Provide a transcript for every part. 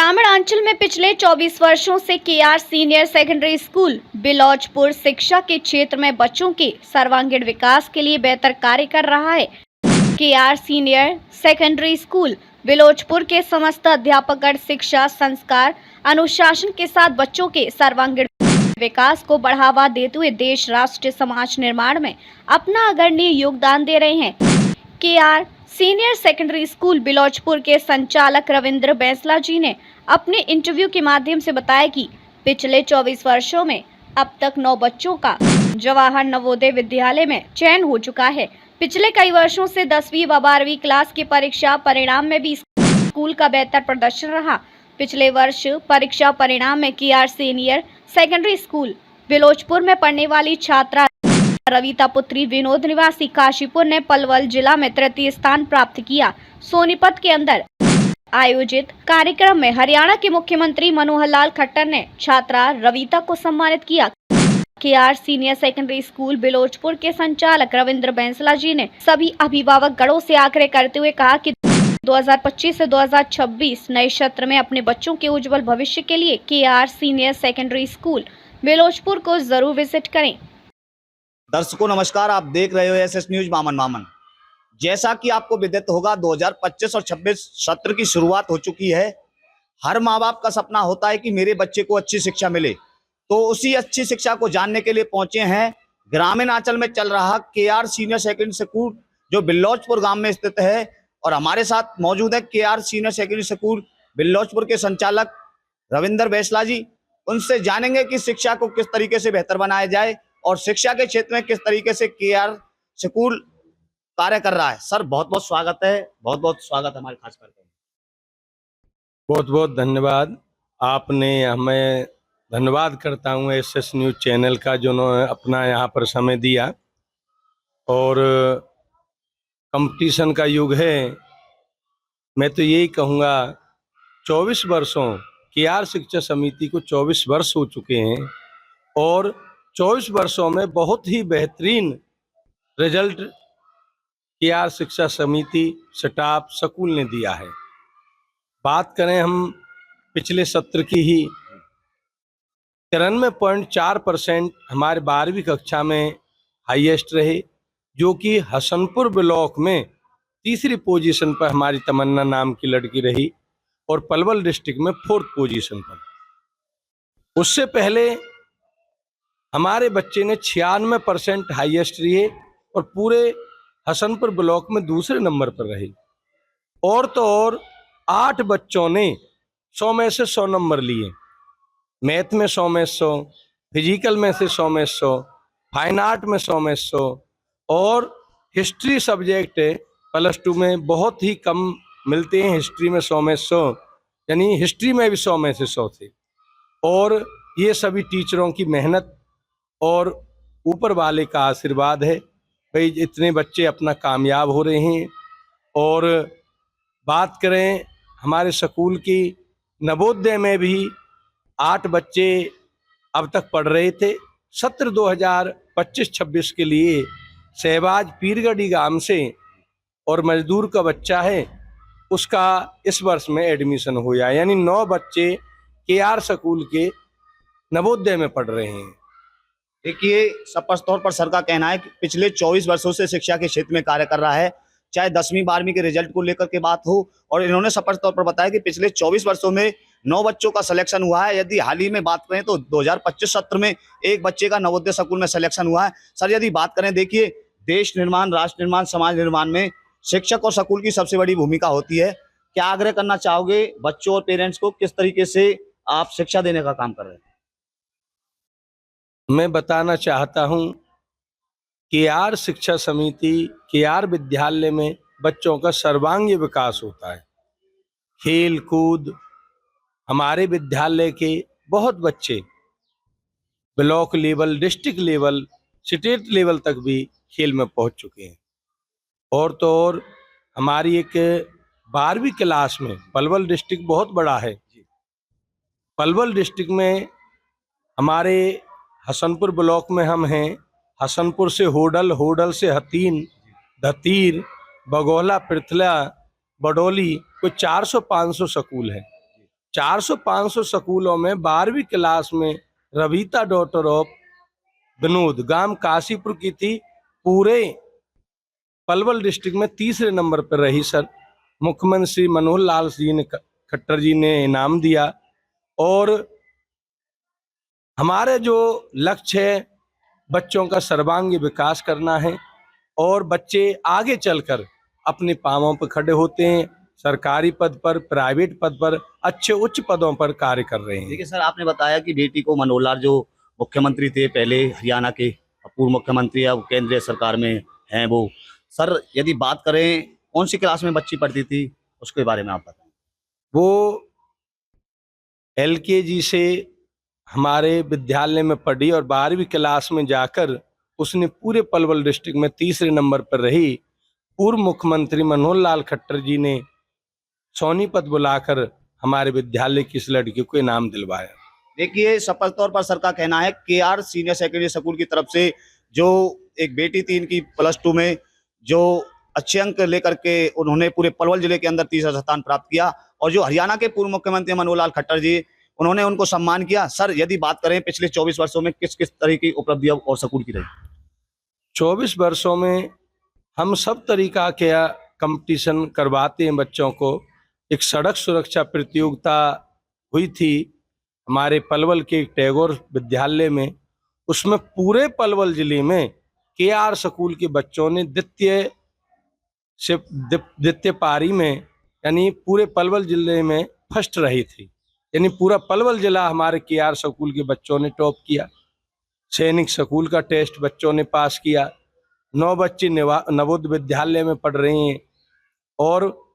ग्रामीणांचल में पिछले 24 वर्षों से केआर सीनियर सेकेंडरी स्कूल बिलौचपुर शिक्षा के क्षेत्र में बच्चों के सर्वांगीण विकास के लिए बेहतर कार्य कर रहा है। केआर सीनियर सेकेंडरी स्कूल बिलौचपुर के समस्त अध्यापकगण शिक्षा, संस्कार, अनुशासन के साथ बच्चों के सर्वांगीण विकास को बढ़ावा देते हुए देश, राष्ट्र, समाज निर्माण में अपना अग्रणी योगदान दे रहे हैं। केआर सीनियर सेकेंडरी स्कूल बिलौचपुर के संचालक रविंद्र बैंसला जी ने अपने इंटरव्यू के माध्यम से बताया कि पिछले 24 वर्षों में अब तक 9 बच्चों का जवाहर नवोदय विद्यालय में चयन हो चुका है। पिछले कई वर्षों से 10वीं व 12वीं क्लास की परीक्षा परिणाम में भी स्कूल का बेहतर प्रदर्शन रहा। पिछले वर्ष परीक्षा परिणाम में केआर सीनियर सेकेंडरी स्कूल बिलौचपुर में पढ़ने वाली छात्रा रविता पुत्री विनोद निवासी काशीपुर ने पलवल जिला में तृतीय स्थान प्राप्त किया। सोनीपत के अंदर आयोजित कार्यक्रम में हरियाणा के मुख्यमंत्री मनोहर लाल खट्टर ने छात्रा रविता को सम्मानित किया। केआर सीनियर सेकेंडरी स्कूल बिलौचपुर के संचालक रविंद्र बैंसला जी ने सभी अभिभावक गणों से आग्रह करते हुए कहा कि 2025 से 2026 नए सत्र में अपने बच्चों के उज्जवल भविष्य के लिए केआर सीनियर सेकेंडरी स्कूल बिलौचपुर को जरूर विजिट करें। दर्शकों नमस्कार, आप देख रहे हो एसएस न्यूज मामन। जैसा कि आपको विदित होगा 2025 और 26 सत्र की शुरुआत हो चुकी है। हर माँ बाप का सपना होता है कि मेरे बच्चे को अच्छी शिक्षा मिले, तो उसी अच्छी शिक्षा को जानने के लिए पहुंचे हैं ग्रामीणांचल में चल रहा केआर सीनियर सेकेंडरी स्कूल जो बिलौचपुर गांव में स्थित है। और हमारे साथ मौजूद है केआर सीनियर सेकेंडरी स्कूल बिलौचपुर के संचालक रविंद्र बैंसला जी। उनसे जानेंगे कि शिक्षा को किस तरीके से बेहतर बनाया जाए और शिक्षा के क्षेत्र में किस तरीके से केआर स्कूल कार्य कर रहा है। सर बहुत बहुत स्वागत है, बहुत बहुत स्वागत हमारे खास करके। बहुत बहुत धन्यवाद। आपने हमें धन्यवाद करता हूँ एसएस न्यूज चैनल का जो अपना यहाँ पर समय दिया। और कंपटीशन का युग है। मैं तो यही कहूँगा 24 वर्षों केआर शिक्षा समिति को 24 वर्ष हो चुके हैं और 24 वर्षों में बहुत ही बेहतरीन रिजल्ट केआर शिक्षा समिति स्टाफ स्कूल ने दिया है। बात करें हम पिछले सत्र की ही 93.4% हमारे 12वीं कक्षा में हाईएस्ट रहे, जो कि हसनपुर ब्लॉक में तीसरी पोजीशन पर हमारी तमन्ना नाम की लड़की रही और पलवल डिस्ट्रिक्ट में 4th पोजीशन पर। उससे पहले हमारे बच्चे ने 96% हाईएस्ट लिए और पूरे हसनपुर ब्लॉक में दूसरे नंबर पर रहे। और तो और 8 बच्चों ने 100 में से 100 नंबर लिए। मैथ में 100 में 100, फिजिकल में से 100 में 100, फाइन आर्ट में 100 में 100 और हिस्ट्री सब्जेक्ट +2 में बहुत ही कम मिलते हैं। हिस्ट्री में 100 में 100, यानी हिस्ट्री में भी 100 में से 100 थे। और ये सभी टीचरों की मेहनत और ऊपर वाले का आशीर्वाद है भाई, इतने बच्चे अपना कामयाब हो रहे हैं। और बात करें हमारे स्कूल की, नवोदय में भी 8 बच्चे अब तक पढ़ रहे थे। सत्र 2025-26 के लिए शहबाज पीरगढ़ी गांव से और मजदूर का बच्चा है, उसका इस वर्ष में एडमिशन हो गया, यानी 9 बच्चे केआर स्कूल के नवोदय में पढ़ रहे हैं। देखिए, स्पष्ट तौर पर सर का कहना है कि पिछले 24 वर्षों से शिक्षा के क्षेत्र में कार्य कर रहा है, चाहे 10वीं 12वीं के रिजल्ट को लेकर के बात हो। और इन्होंने स्पष्ट तौर पर बताया कि पिछले 24 वर्षों में 9 बच्चों का सिलेक्शन हुआ है। यदि हाल ही में बात करें तो 2025 सत्र में एक बच्चे का नवोदय स्कूल में सिलेक्शन हुआ है। सर यदि बात करें, देखिए देश निर्माण, राष्ट्र निर्माण, समाज निर्माण में शिक्षक और स्कूल की सबसे बड़ी भूमिका होती है। क्या आग्रह करना चाहोगे बच्चों और पेरेंट्स को, किस तरीके से आप शिक्षा देने का काम कर रहे हैं? मैं बताना चाहता हूं केआर शिक्षा समिति केआर विद्यालय में बच्चों का सर्वांगीण विकास होता है। खेल कूद, हमारे विद्यालय के बहुत बच्चे block level, district level, state level तक भी खेल में पहुंच चुके हैं। और तो और हमारी एक 12वीं क्लास में, पलवल डिस्ट्रिक्ट बहुत बड़ा है, पलवल डिस्ट्रिक्ट में हमारे हसनपुर ब्लॉक में हम हैं। हसनपुर से होडल, होडल से हतीन, धतीर, बगोला, पृथला, बडोली, कोई 400-500 स्कूल है। 400-500 स्कूलों में 12वीं क्लास में रवीता डॉटर ऑफ विनोद गांव काशीपुर की थी। पूरे पलवल डिस्ट्रिक्ट में तीसरे नंबर पर रही सर। मुख्यमंत्री श्री मनोहर लाल खट्टर जी ने इनाम दिया। और हमारे जो लक्ष्य है बच्चों का सर्वांगीण विकास करना है और बच्चे आगे चलकर अपने पांवों पर खड़े होते हैं, सरकारी पद पर, प्राइवेट पद पर, अच्छे उच्च पदों पर कार्य कर रहे हैं। देखिए सर, आपने बताया कि बेटी को मनोहर लाल जो मुख्यमंत्री थे पहले हरियाणा के, पूर्व मुख्यमंत्री, अब केंद्रीय सरकार में हैं वो। सर यदि बात करें कौन सी क्लास में बच्ची पढ़ती थी उसके बारे में आप बताएं। वो LKG से हमारे विद्यालय में पढ़ी और 12वीं क्लास में जाकर उसने पूरे पलवल डिस्ट्रिक्ट में तीसरे नंबर पर रही। पूर्व मुख्यमंत्री मनोहर लाल खट्टर जी ने सोनीपत बुलाकर हमारे विद्यालय की इस लड़की को इनाम दिलवाया। देखिए, सफल तौर पर सर का कहना है KR सीनियर सेकेंडरी स्कूल की तरफ से जो एक बेटी थी इनकी +2 में जो अच्छे अंक लेकर के उन्होंने पूरे पलवल जिले के अंदर तीसरा स्थान प्राप्त किया, और जो हरियाणा के पूर्व मुख्यमंत्री मनोहर लाल खट्टर जी उन्होंने उनको सम्मान किया। सर यदि बात करें पिछले 24 वर्षों में किस किस तरह की उपलब्धियां और स्कूल की रही? 24 वर्षों में हम सब तरीका के कंपटीशन करवाते हैं बच्चों को। एक सड़क सुरक्षा प्रतियोगिता हुई थी हमारे पलवल के टैगोर विद्यालय में। उसमें पूरे पलवल जिले में KR स्कूल के बच्चों ने द्वितीय पारी में यानी पूरे पलवल जिले में फर्स्ट रही थी। यानी पूरा पलवल जिला हमारे KR स्कूल के बच्चों ने टॉप किया। सैनिक स्कूल का टेस्ट बच्चों ने पास किया। 9 बच्चे नवोदय विद्यालय में पढ़ रहे हैं। और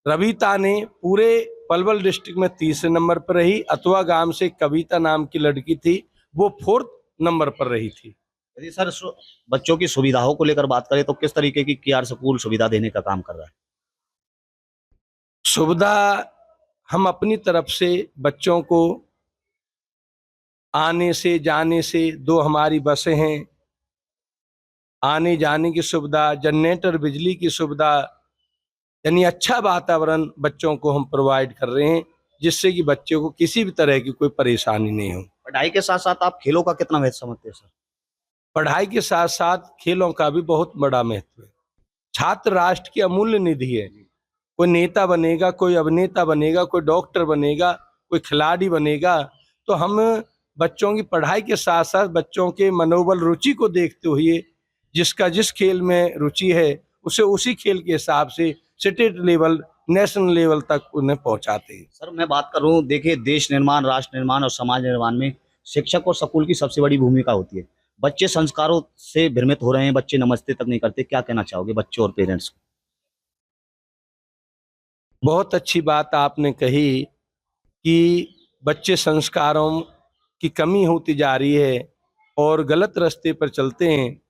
रवीता ने पूरे पलवल डिस्ट्रिक्ट में तीसरे नंबर पर रही। अतवा गांव से कविता नाम की लड़की थी, वो 4th नंबर पर रही थी। यदि सर बच्चों की सुविधाओं को लेकर बात करें तो किस तरीके की KR स्कूल सुविधा देने का काम कर रहा है? सुविधा हम अपनी तरफ से बच्चों को आने से जाने से 2 हमारी बसें हैं, आने जाने की सुविधा, जनरेटर, बिजली की सुविधा, यानी अच्छा वातावरण बच्चों को हम प्रोवाइड कर रहे हैं जिससे कि बच्चों को किसी भी तरह की कोई परेशानी नहीं हो। पढ़ाई के साथ साथ आप खेलों का कितना महत्व समझते हैं सर? पढ़ाई के साथ साथ खेलों का भी बहुत बड़ा महत्व है। छात्र राष्ट्र की अमूल्य निधि है। कोई नेता बनेगा, कोई अभिनेता बनेगा, कोई डॉक्टर बनेगा, कोई खिलाड़ी बनेगा, तो हम बच्चों की पढ़ाई के साथ साथ बच्चों के मनोबल, रुचि को देखते हुए जिसका जिस खेल में रुचि है उसे उसी खेल के हिसाब से स्टेट लेवल, नेशनल लेवल तक उन्हें पहुंचाते हैं। सर मैं बात करूं, देखिए देश निर्माण, राष्ट्र निर्माण और समाज निर्माण में शिक्षक और स्कूल की सबसे बड़ी भूमिका होती है। बच्चे संस्कारों से भ्रमित हो रहे हैं, बच्चे नमस्ते तक नहीं करते, क्या कहना चाहोगे बच्चों और पेरेंट्स को? बहुत अच्छी बात आपने कही कि बच्चे संस्कारों की कमी होती जा रही है और गलत रास्ते पर चलते हैं।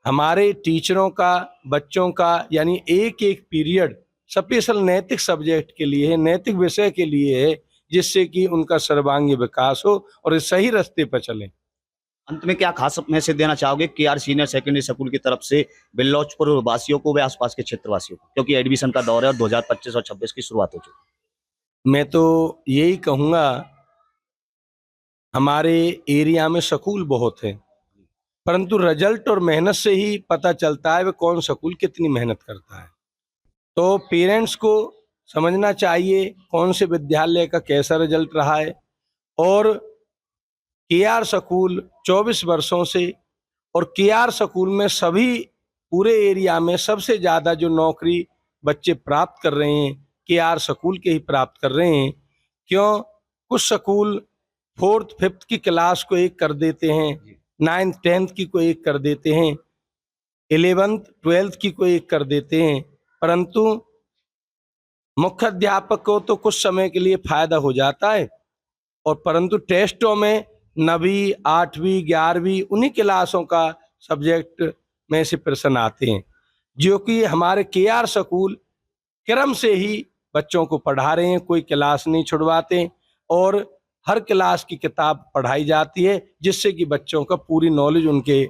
हमारे टीचरों का, बच्चों का यानी एक एक पीरियड स्पेशल नैतिक सब्जेक्ट के लिए है, नैतिक विषय के लिए है, जिससे कि उनका सर्वांगीण विकास हो और सही रास्ते पर चलें। अंत में क्या खास मैसेज देना चाहोगे KR सीनियर सेकेंडरी स्कूल की तरफ से बिल्लौचपुर वासियों को व आसपास के क्षेत्र वासियों को, क्योंकि एडमिशन का दौर है और 2025 और 26 की शुरुआत हो चुकी? मैं तो यही कहूँगा, हमारे एरिया में स्कूल बहुत है, परंतु रिजल्ट और मेहनत से ही पता चलता है वे कौन स्कूल कितनी मेहनत करता है। तो पेरेंट्स को समझना चाहिए कौन से विद्यालय का कैसा रिजल्ट रहा है। और KR स्कूल 24 वर्षों से, और KR स्कूल में सभी पूरे एरिया में सबसे ज़्यादा जो नौकरी बच्चे प्राप्त कर रहे हैं KR स्कूल के ही प्राप्त कर रहे हैं। क्यों? कुछ स्कूल 4th 5th की क्लास को 1 कर देते हैं, 9th 10th की को 1 कर देते हैं, 11th 12th की को 1 कर देते हैं, परंतु मुख्य अध्यापक को तो कुछ समय के लिए फायदा हो जाता है, और परंतु टेस्टों में 9वीं 8वीं 11वीं उन्हीं क्लासों का सब्जेक्ट में से प्रश्न आते हैं, जो कि हमारे KR स्कूल क्रम से ही बच्चों को पढ़ा रहे हैं। कोई क्लास नहीं छुड़वाते और हर क्लास की किताब पढ़ाई जाती है, जिससे कि बच्चों का पूरी नॉलेज उनके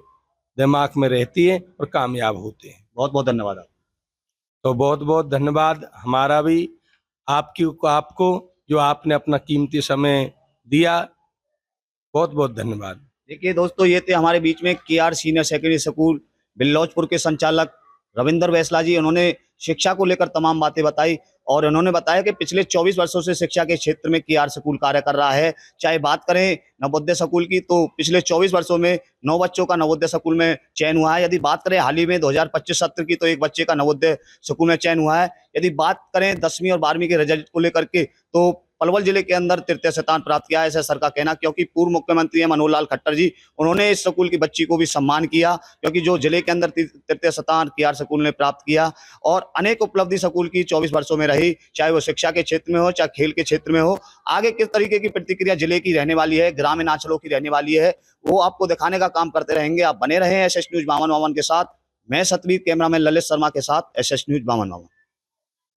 दिमाग में रहती है और कामयाब होते हैं। बहुत बहुत धन्यवाद। तो बहुत बहुत धन्यवाद हमारा भी आपको जो आपने अपना कीमती समय दिया। बहुत बहुत धन्यवाद। देखिए दोस्तों, ये थे हमारे बीच में केआर सीनियर सेकेंडरी स्कूल बिल्लौचपुर के संचालक रविंदर वैसला जी। उन्होंने शिक्षा को लेकर तमाम बातें बताई और उन्होंने बताया कि पिछले 24 वर्षों से शिक्षा के क्षेत्र में केआर स्कूल कार्य कर रहा है। चाहे बात करें नवोदय स्कूल की, तो पिछले 24 वर्षों में 9 बच्चों का नवोदय स्कूल में चयन हुआ है। यदि बात करें हाल ही में 2025 सत्र की, तो 1 बच्चे का नवोदय स्कूल में चयन हुआ है। यदि बात करें 10वीं और 12वीं के रिजल्ट को लेकर के, तो पलवल जिले के अंदर तृतीय स्थान प्राप्त किया है, ऐसा सर का कहना। क्योंकि पूर्व मुख्यमंत्री है मनोहर लाल खट्टर जी, उन्होंने इस स्कूल की बच्ची को भी सम्मान किया, क्योंकि जो जिले के अंदर तृतीय स्थान केआर स्कूल ने प्राप्त किया। और अनेक उपलब्धि स्कूल की 24 वर्षों में रही, चाहे वो शिक्षा के क्षेत्र में हो, चाहे खेल के क्षेत्र में हो। आगे किस तरीके की प्रतिक्रिया जिले की रहने वाली है, ग्रामीण अंचलों की रहने वाली है, वो आपको दिखाने का काम करते रहेंगे। आप बने रहे एसएस न्यूज मामन मामन के साथ। मैं सतवीर, कैमरामैन ललित शर्मा के साथ, एसएस न्यूज मामन मामन।